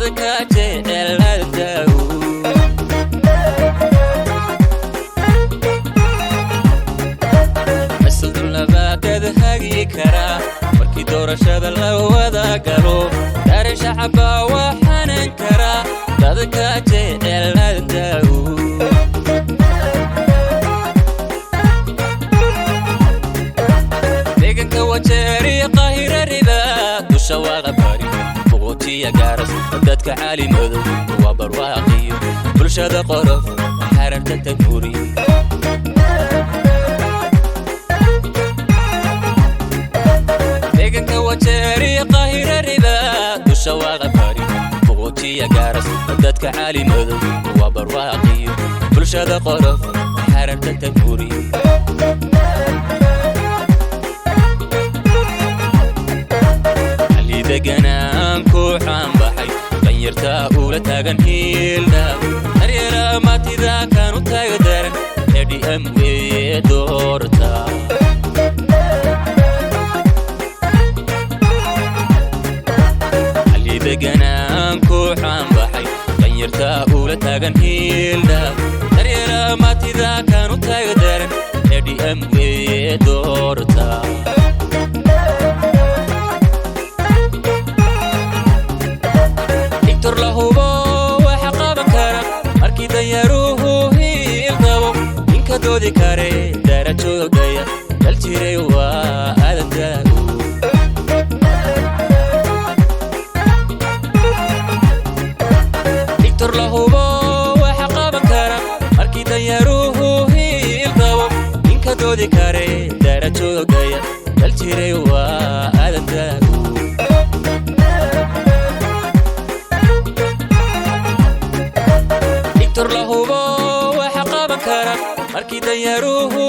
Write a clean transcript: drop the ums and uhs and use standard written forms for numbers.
dadka jecel haldaw mas'uul labaad hagi kara markii doorashada la wada galo dareen shacabka waxaan kara dadka jecel haldaw deegaanka wajeeri qaahira riba dushawaqa bari boqotiya garas dadka caalimadu waa barwaaqiyo bulshada qorof xararta tanfuri deegaanka wajeeri qaahira riba dushawaqa bari boqotiya garas dadka caalimadu waa barwaaqiyo bulshada qorof xararta tanfuri deganaan ku xambaxay qanyarta ula taagan hiilda daryara maatida kaanu taagdaran ADM weye doorta ali deganaan ku xambaxay qanyarta ula taagan hiilda daryara maatida kaanu taagdaran ADM weye doorta lahubo waxa qaban kara markii dayaruhu hiilqabo ninka doodi kare darajoogaya dal jiray waa aadantaagu Victor lahubo waxa qaban kara markii dayaruhu hiilqabo ninka doodi kare darajoogaya dal jiray waa aadantaagu lahubo waxa qaban kara markii dayaruhu